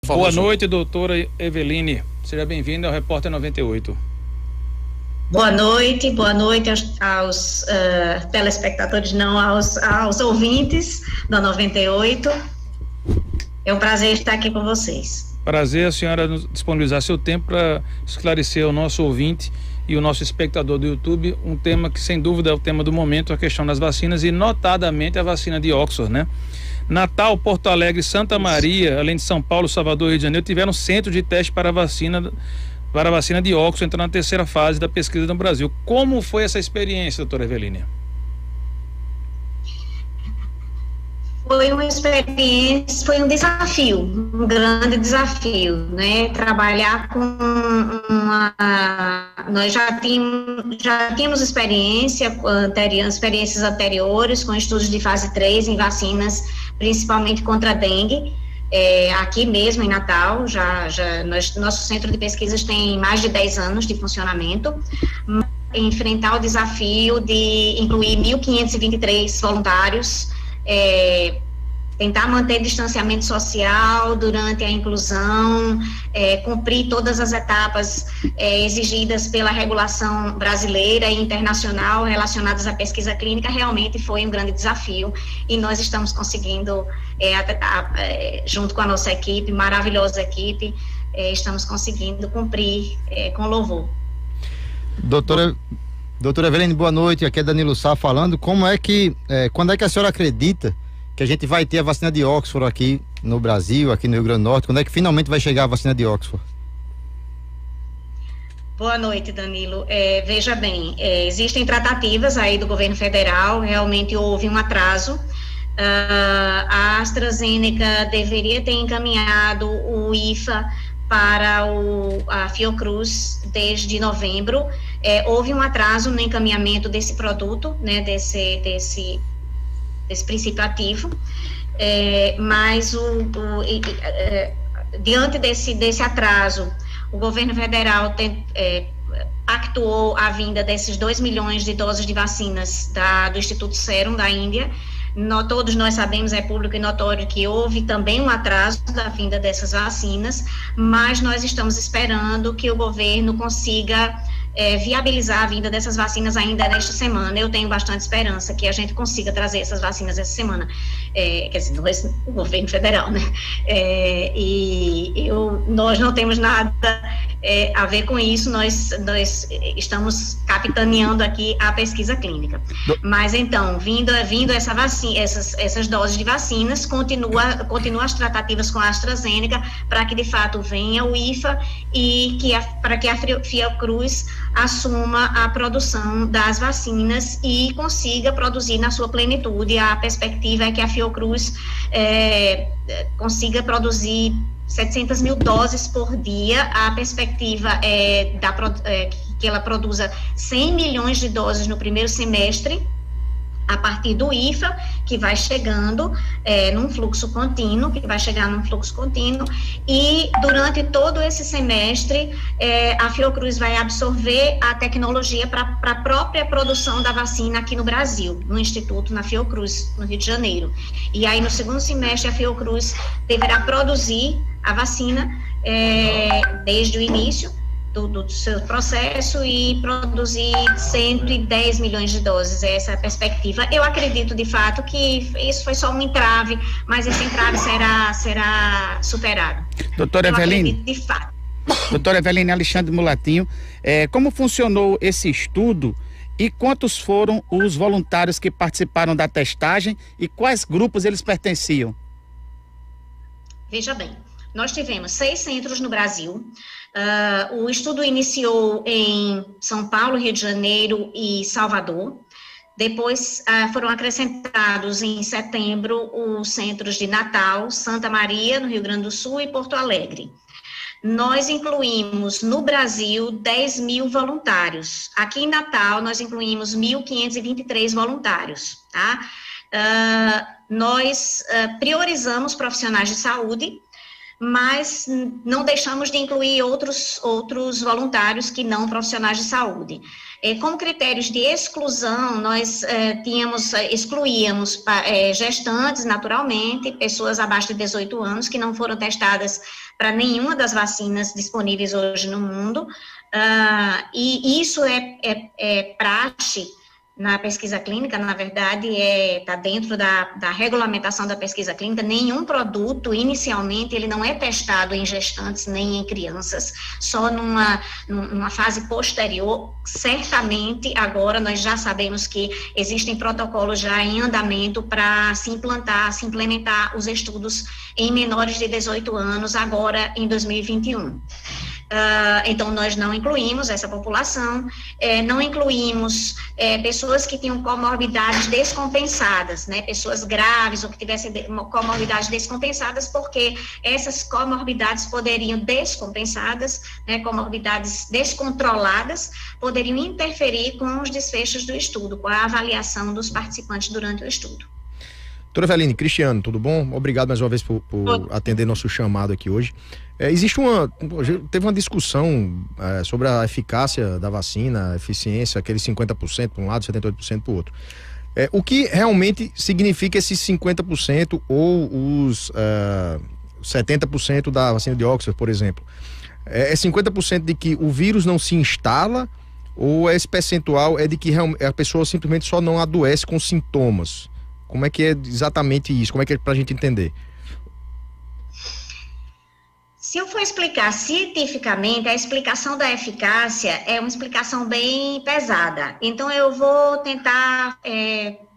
Boa noite, doutora Eveline. Seja bem-vinda ao Repórter 98. Boa noite aos telespectadores, não, aos ouvintes da 98. É um prazer estar aqui com vocês. Prazer a senhora disponibilizar seu tempo para esclarecer o nosso ouvinte e o nosso espectador do YouTube um tema que, sem dúvida, é o tema do momento, a questão das vacinas e, notadamente, a vacina de Oxford, né? Natal, Porto Alegre, Santa Maria, além de São Paulo, Salvador e Rio de Janeiro, tiveram centro de teste para a vacina de Oxford, entrando na terceira fase da pesquisa no Brasil. Como foi essa experiência, doutora Eveline? Foi uma experiência, foi um desafio, um grande desafio, né? Trabalhar com nós já tínhamos experiências anteriores com estudos de fase 3 em vacinas, principalmente contra a dengue, aqui mesmo em Natal, nosso centro de pesquisas tem mais de 10 anos de funcionamento, enfrentar o desafio de incluir 1.523 voluntários, tentar manter distanciamento social durante a inclusão, cumprir todas as etapas exigidas pela regulação brasileira e internacional relacionadas à pesquisa clínica, realmente foi um grande desafio e nós estamos conseguindo, junto com a nossa equipe, maravilhosa equipe, estamos conseguindo cumprir com louvor. Doutora Eveline, boa noite, aqui é Danilo Sá falando. Quando é que a senhora acredita que a gente vai ter a vacina de Oxford aqui no Brasil, aqui no Rio Grande do Norte? Quando é que finalmente vai chegar a vacina de Oxford? Boa noite, Danilo. Veja bem, existem tratativas aí do governo federal, realmente houve um atraso. A AstraZeneca deveria ter encaminhado o IFA para a Fiocruz desde novembro. Houve um atraso no encaminhamento desse produto, né, desse princípio ativo, mas diante desse atraso, o governo federal pactuou a vinda desses 2 milhões de doses de vacinas do Instituto Serum da Índia. Todos nós sabemos, é público e notório, que houve também um atraso da vinda dessas vacinas, mas nós estamos esperando que o governo consiga viabilizar a vinda dessas vacinas ainda nesta semana. Eu tenho bastante esperança que a gente consiga trazer essas vacinas essa semana, quer dizer, o governo federal, né? Nós não temos nada a ver com isso, nós estamos capitaneando aqui a pesquisa clínica. Mas então, vindo essa vacina, essas doses de vacinas, continua as tratativas com a AstraZeneca para que de fato venha o IFA e para que a Fiocruz assuma a produção das vacinas e consiga produzir na sua plenitude. A perspectiva é que a Fiocruz consiga produzir 700 mil doses por dia. A perspectiva é que ela produza 100 milhões de doses no primeiro semestre, a partir do IFA, que vai chegando num fluxo contínuo, e durante todo esse semestre, a Fiocruz vai absorver a tecnologia para a própria produção da vacina aqui no Brasil, no Instituto, na Fiocruz, no Rio de Janeiro. E aí, no segundo semestre, a Fiocruz deverá produzir a vacina desde o início do seu processo e produzir 110 milhões de doses, essa é a perspectiva. Eu acredito, de fato, que isso foi só um entrave, mas esse entrave será superado. Doutora Eveline, acredito, de fato. Doutora Eveline, Alexandre Mulatinho, como funcionou esse estudo e quantos foram os voluntários que participaram da testagem e quais grupos eles pertenciam? Veja bem, nós tivemos 6 centros no Brasil. O estudo iniciou em São Paulo, Rio de Janeiro e Salvador. Depois foram acrescentados em setembro os centros de Natal, Santa Maria, no Rio Grande do Sul, e Porto Alegre. Nós incluímos no Brasil 10 mil voluntários. Aqui em Natal, nós incluímos 1.523 voluntários, tá? Nós priorizamos profissionais de saúde, mas não deixamos de incluir outros voluntários que não profissionais de saúde. Como critérios de exclusão, nós excluíamos gestantes, naturalmente, pessoas abaixo de 18 anos que não foram testadas para nenhuma das vacinas disponíveis hoje no mundo, e isso é praxe na pesquisa clínica, na verdade, está dentro da regulamentação da pesquisa clínica. Nenhum produto, inicialmente, ele não é testado em gestantes nem em crianças, só numa fase posterior. Certamente, agora, nós já sabemos que existem protocolos já em andamento para se implementar os estudos em menores de 18 anos, agora em 2021. Então, nós não incluímos essa população, não incluímos pessoas que tinham comorbidades descompensadas, né, pessoas graves ou que tivessem comorbidades descompensadas, porque essas comorbidades poderiam descompensadas, né, comorbidades descontroladas, poderiam interferir com os desfechos do estudo, com a avaliação dos participantes durante o estudo. Doutora Eveline, Cristiano, tudo bom? Obrigado mais uma vez por atender nosso chamado aqui hoje. Teve uma discussão sobre a eficácia da vacina, a eficiência, aqueles 50% para um lado, 78% para o outro. O que realmente significa esses 50% ou os 70% da vacina de Oxford, por exemplo? É 50% de que o vírus não se instala, ou esse percentual é de que a pessoa simplesmente só não adoece com sintomas? Como é que é exatamente isso? Como é que é para a gente entender? Se eu for explicar cientificamente, a explicação da eficácia é uma explicação bem pesada. Então, eu vou tentar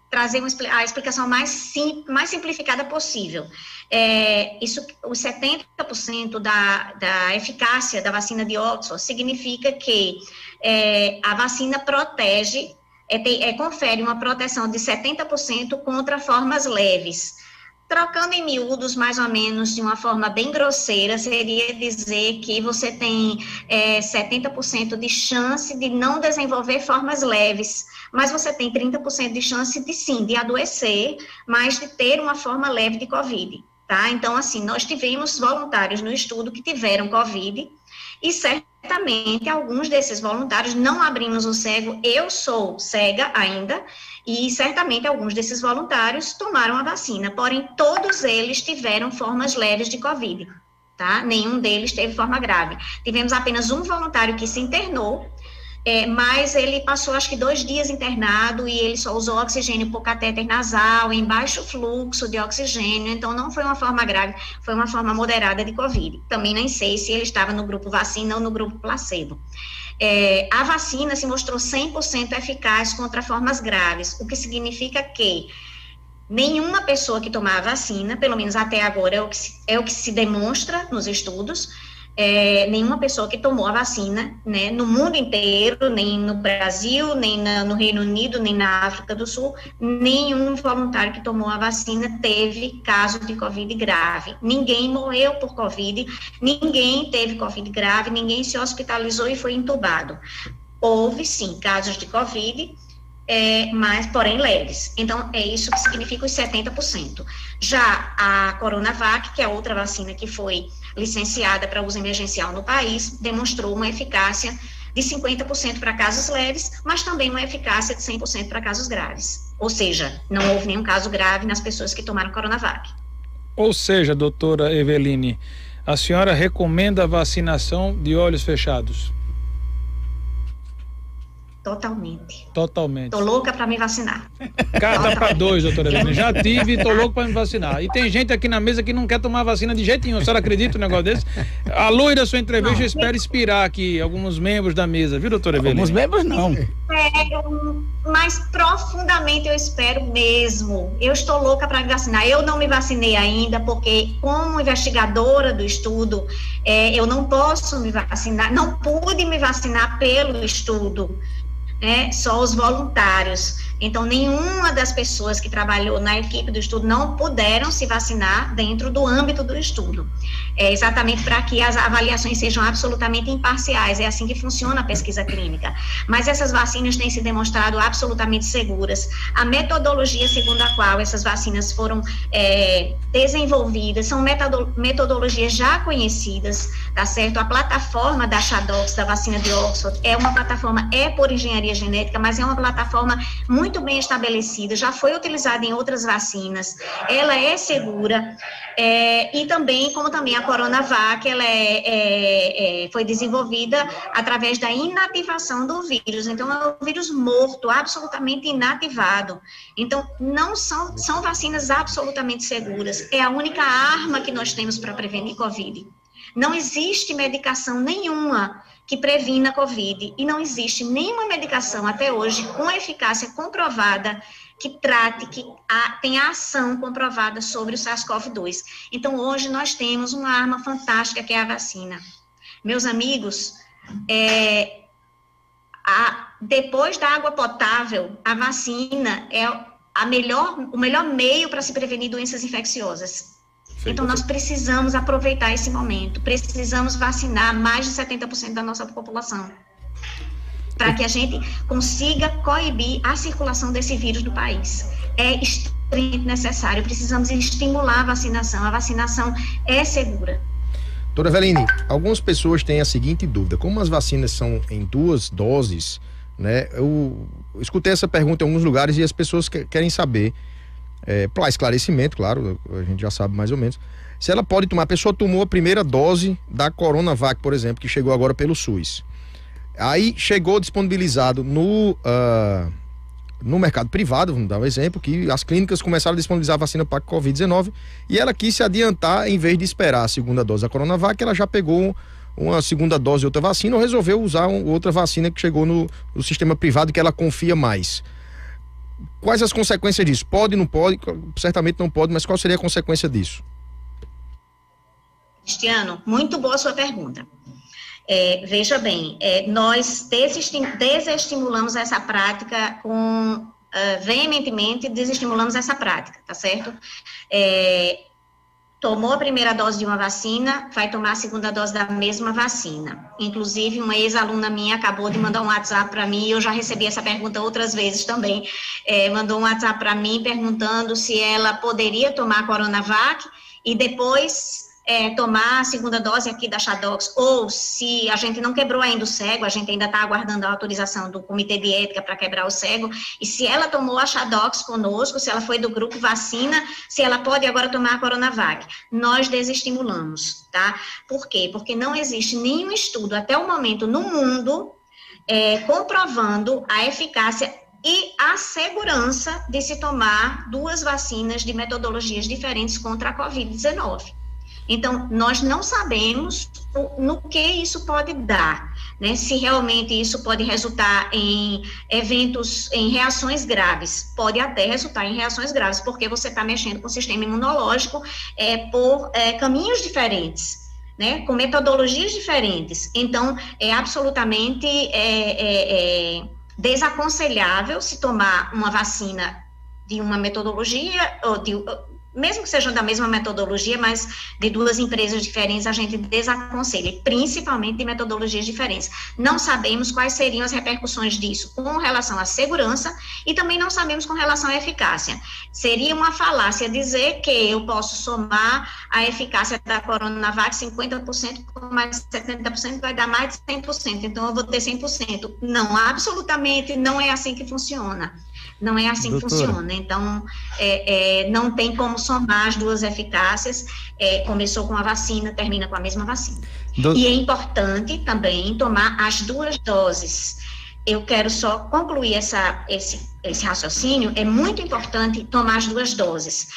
trazer a explicação mais simplificada possível. Os 70% da eficácia da vacina de Oxford significa que a vacina protege, confere uma proteção de 70% contra formas leves. Trocando em miúdos, mais ou menos, de uma forma bem grosseira, seria dizer que você tem 70% de chance de não desenvolver formas leves, mas você tem 30% de chance de adoecer, mas de ter uma forma leve de Covid, tá? Então, assim, nós tivemos voluntários no estudo que tiveram Covid, e certamente alguns desses voluntários, não abrimos o cego, eu sou cega ainda, e certamente alguns desses voluntários tomaram a vacina, porém todos eles tiveram formas leves de Covid, tá? Nenhum deles teve forma grave. Tivemos apenas um voluntário que se internou, mas ele passou acho que 2 dias internado e ele só usou oxigênio por catéter nasal, em baixo fluxo de oxigênio, então não foi uma forma grave, foi uma forma moderada de Covid. Também nem sei se ele estava no grupo vacina ou no grupo placebo. A vacina se mostrou 100% eficaz contra formas graves, o que significa que nenhuma pessoa que tomar a vacina, pelo menos até agora é o que se demonstra nos estudos, nenhuma pessoa que tomou a vacina, né, no mundo inteiro, nem no Brasil, nem no Reino Unido, nem na África do Sul, nenhum voluntário que tomou a vacina teve caso de Covid grave. Ninguém morreu por Covid, ninguém teve Covid grave, ninguém se hospitalizou e foi entubado. Houve, sim, casos de Covid, mas, porém, leves. Então, é isso que significa os 70%. Já a Coronavac, que é outra vacina que foi licenciada para uso emergencial no país, demonstrou uma eficácia de 50% para casos leves, mas também uma eficácia de 100% para casos graves. Ou seja, não houve nenhum caso grave nas pessoas que tomaram Coronavac. Ou seja, doutora Eveline, a senhora recomenda a vacinação de olhos fechados? Totalmente. Totalmente. Tô louca para me vacinar. Carta para 2, doutora Eveline. Já tive e tô louco para me vacinar. E tem gente aqui na mesa que não quer tomar vacina de jeito nenhum. A senhora acredita um negócio desse? A luz da sua entrevista, eu espero inspirar aqui alguns membros da mesa, viu, doutora Eveline? Alguns membros não. Mas profundamente eu espero mesmo. Eu estou louca para me vacinar. Eu não me vacinei ainda porque, como investigadora do estudo, eu não posso me vacinar, não pude me vacinar pelo estudo. Só os voluntários. Então, nenhuma das pessoas que trabalhou na equipe do estudo não puderam se vacinar dentro do âmbito do estudo. É exatamente para que as avaliações sejam absolutamente imparciais, é assim que funciona a pesquisa clínica. Mas essas vacinas têm se demonstrado absolutamente seguras. A metodologia segundo a qual essas vacinas foram desenvolvidas são metodologias já conhecidas, tá certo? A plataforma da Shadox, da vacina de Oxford, é uma plataforma, por engenharia genética, mas é uma plataforma muito bem estabelecida, já foi utilizada em outras vacinas, ela é segura, e também, como também a Coronavac, ela foi desenvolvida através da inativação do vírus, então é um vírus morto, absolutamente inativado. Então, não são vacinas absolutamente seguras, é a única arma que nós temos para prevenir Covid. Não existe medicação nenhuma que previna Covid, e não existe nenhuma medicação até hoje com eficácia comprovada que trate, que tenha ação comprovada sobre o SARS-CoV-2. Então, hoje nós temos uma arma fantástica que é a vacina. Meus amigos, depois da água potável, a vacina é o melhor meio para se prevenir doenças infecciosas. Então, nós precisamos aproveitar esse momento, precisamos vacinar mais de 70% da nossa população, para que a gente consiga coibir a circulação desse vírus do país. É extremamente necessário, precisamos estimular a vacinação é segura. Doutora Eveline, algumas pessoas têm a seguinte dúvida: como as vacinas são em 2 doses, né? Eu escutei essa pergunta em alguns lugares e as pessoas querem saber, para esclarecimento, claro, a gente já sabe mais ou menos, se ela pode tomar, a pessoa tomou a primeira dose da Coronavac, por exemplo, que chegou agora pelo SUS. Aí chegou disponibilizado no mercado privado, vamos dar um exemplo, que as clínicas começaram a disponibilizar a vacina para Covid-19 e ela quis se adiantar, em vez de esperar a segunda dose da Coronavac, ela já pegou uma segunda dose de outra vacina ou resolveu usar outra vacina que chegou no sistema privado que ela confia mais. Quais as consequências disso? Pode, não pode? Certamente não pode, mas qual seria a consequência disso? Cristiano, muito boa sua pergunta. Veja bem, nós desestimulamos essa prática veementemente, desestimulamos essa prática, tá certo? Tomou a primeira dose de uma vacina, vai tomar a segunda dose da mesma vacina. Inclusive, uma ex-aluna minha acabou de mandar um WhatsApp para mim, e eu já recebi essa pergunta outras vezes também. Mandou um WhatsApp para mim perguntando se ela poderia tomar a Coronavac e depois tomar a segunda dose aqui da Shadox, ou se a gente não quebrou ainda o cego, a gente ainda está aguardando a autorização do Comitê de Ética para quebrar o cego, e se ela tomou a Shadox conosco, se ela foi do grupo vacina, se ela pode agora tomar a Coronavac. Nós desestimulamos, tá? Por quê? Porque não existe nenhum estudo até o momento no mundo comprovando a eficácia e a segurança de se tomar 2 vacinas de metodologias diferentes contra a Covid-19. Então, nós não sabemos no que isso pode dar, né? Se realmente isso pode resultar em eventos, em reações graves. Pode até resultar em reações graves, porque você está mexendo com o sistema imunológico por caminhos diferentes, né? Com metodologias diferentes. Então, é absolutamente desaconselhável se tomar uma vacina de uma metodologia, ou mesmo que sejam da mesma metodologia, mas de 2 empresas diferentes, a gente desaconselha, principalmente de metodologias diferentes. Não sabemos quais seriam as repercussões disso com relação à segurança e também não sabemos com relação à eficácia. Seria uma falácia dizer que eu posso somar a eficácia da Coronavac 50% com mais 70% vai dar mais de 100%, então eu vou ter 100%. Não, absolutamente não é assim que funciona. Não é assim que funciona. Então, não tem como somar as 2 eficácias. Começou com a vacina, termina com a mesma vacina. E é importante também tomar as 2 doses. Eu quero só concluir esse raciocínio. É muito importante tomar as 2 doses.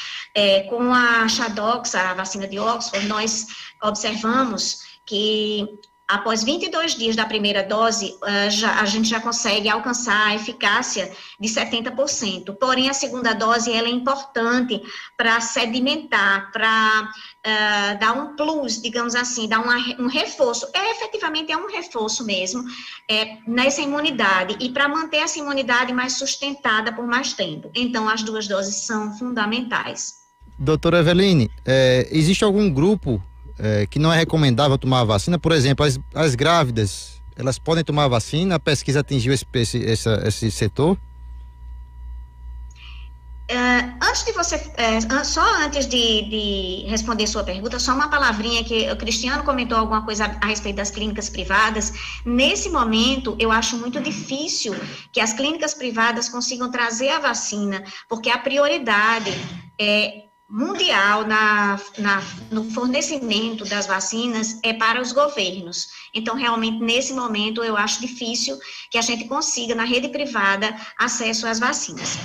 Com a Shadox, a vacina de Oxford, nós observamos que após 22 dias da primeira dose, a gente já consegue alcançar a eficácia de 70%. Porém, a segunda dose ela é importante para sedimentar, para dar um plus, digamos assim, dar um reforço. Efetivamente é um reforço mesmo nessa imunidade e para manter essa imunidade mais sustentada por mais tempo. Então, as 2 doses são fundamentais. Doutora Eveline, existe algum grupo que não é recomendável tomar a vacina? Por exemplo, as grávidas, elas podem tomar a vacina? A pesquisa atingiu esse setor? Antes de você, só antes de responder sua pergunta, só uma palavrinha que o Cristiano comentou alguma coisa a respeito das clínicas privadas. Nesse momento, eu acho muito difícil que as clínicas privadas consigam trazer a vacina, porque a prioridade mundial no fornecimento das vacinas é para os governos. Então, realmente, nesse momento, eu acho difícil que a gente consiga, na rede privada, acesso às vacinas.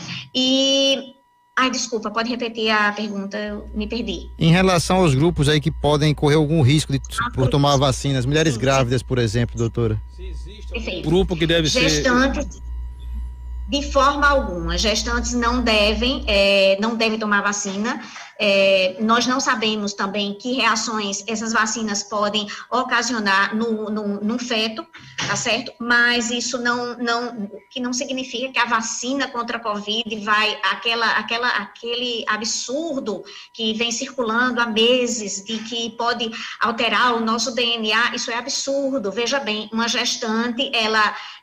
Desculpa, pode repetir a pergunta, eu me perdi. Em relação aos grupos aí que podem correr algum risco por tomar a vacina, as mulheres grávidas, por exemplo, doutora? Se existe algum grupo que deve gestantes, de forma alguma, gestantes não devem tomar vacina. Nós não sabemos também que reações essas vacinas podem ocasionar no feto, tá certo? Mas isso não significa que a vacina contra a Covid vai, aquele absurdo que vem circulando há meses, de que pode alterar o nosso DNA, isso é absurdo. Veja bem, uma gestante,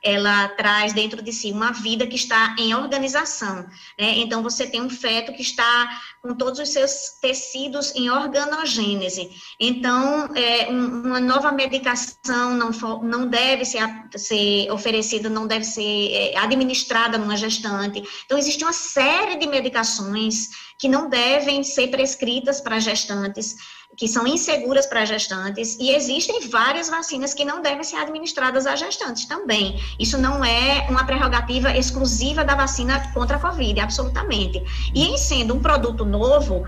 ela traz dentro de si uma vida que está em organização, né? Então, você tem um feto que está com todos os seus tecidos em organogênese. Então, uma nova medicação não deve ser oferecida, não deve ser administrada numa gestante. Então, existe uma série de medicações que não devem ser prescritas para gestantes, que são inseguras para gestantes, e existem várias vacinas que não devem ser administradas a gestantes também. Isso não é uma prerrogativa exclusiva da vacina contra a Covid, absolutamente. E em sendo um produto novo,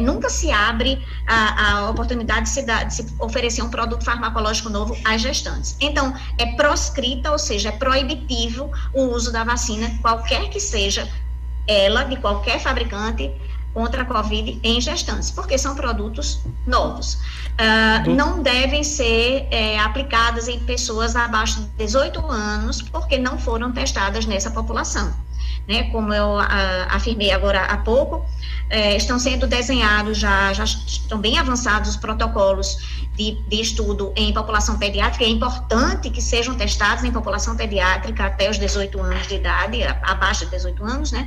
nunca se abre a oportunidade de se oferecer um produto farmacológico novo às gestantes. Então, é proscrita, ou seja, é proibitivo o uso da vacina, qualquer que seja ela, de qualquer fabricante, contra a Covid em gestantes, porque são produtos novos. Não devem ser aplicadas em pessoas abaixo de 18 anos, porque não foram testadas nessa população. Né? Como eu afirmei agora há pouco, estão sendo desenhados, já estão bem avançados os protocolos de estudo em população pediátrica. É importante que sejam testados em população pediátrica até os 18 anos de idade, abaixo de 18 anos, né?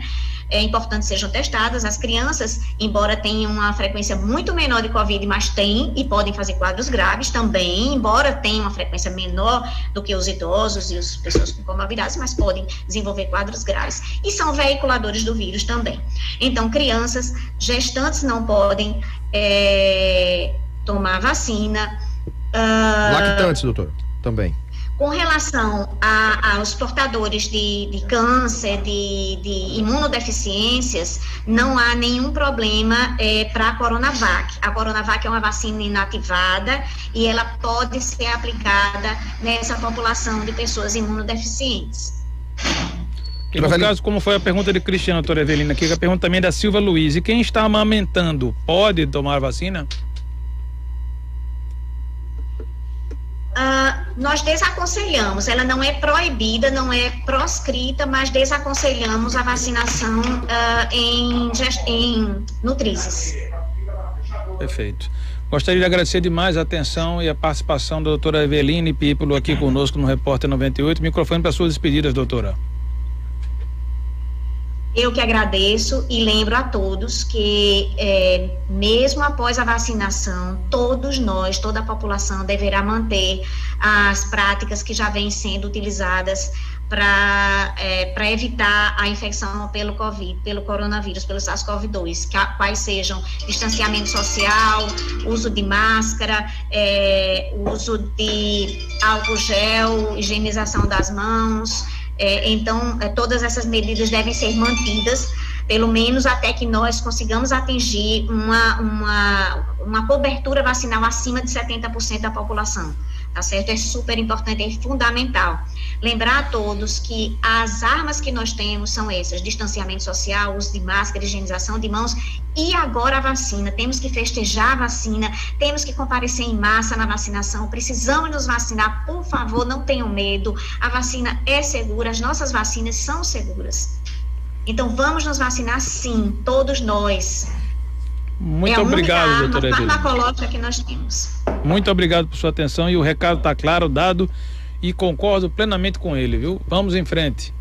É importante que sejam testadas. As crianças, embora tenham uma frequência muito menor de Covid, mas têm e podem fazer quadros graves também, embora tenham uma frequência menor do que os idosos e as pessoas com comorbidades, mas podem desenvolver quadros graves. E são veiculadores do vírus também. Então, crianças, gestantes não podem tomar vacina. Lactantes, doutor, também. Com relação aos portadores de câncer, de imunodeficiências, não há nenhum problema para a Coronavac. A Coronavac é uma vacina inativada e ela pode ser aplicada nessa população de pessoas imunodeficientes. E no caso, como foi a pergunta de Cristiano, doutora Evelina, aqui, a pergunta também da Silva Luiz: e quem está amamentando pode tomar vacina? Nós desaconselhamos, ela não é proibida, não é proscrita, mas desaconselhamos a vacinação em nutrizes. Perfeito. Gostaria de agradecer demais a atenção e a participação da doutora Eveline Pípolo aqui conosco no Repórter 98. Microfone para suas despedidas, doutora. Eu que agradeço e lembro a todos que, mesmo após a vacinação, todos nós, toda a população deverá manter as práticas que já vêm sendo utilizadas para evitar a infecção pelo Covid, pelo coronavírus, pelo SARS-CoV-2, quais sejam distanciamento social, uso de máscara, uso de álcool gel, higienização das mãos. Então, todas essas medidas devem ser mantidas, pelo menos até que nós consigamos atingir uma cobertura vacinal acima de 70% da população. tá certo? É super importante, é fundamental. Lembrar a todos que as armas que nós temos são essas: distanciamento social, uso de máscara, higienização de mãos e agora a vacina. Temos que festejar a vacina, temos que comparecer em massa na vacinação, precisamos nos vacinar, por favor, não tenham medo, a vacina é segura, as nossas vacinas são seguras. Então vamos nos vacinar sim, todos nós. Muito obrigado, doutora Edilene. É a única arma farmacológica que nós temos. Muito obrigado por sua atenção e o recado está claro, dado, e concordo plenamente com ele, viu? Vamos em frente.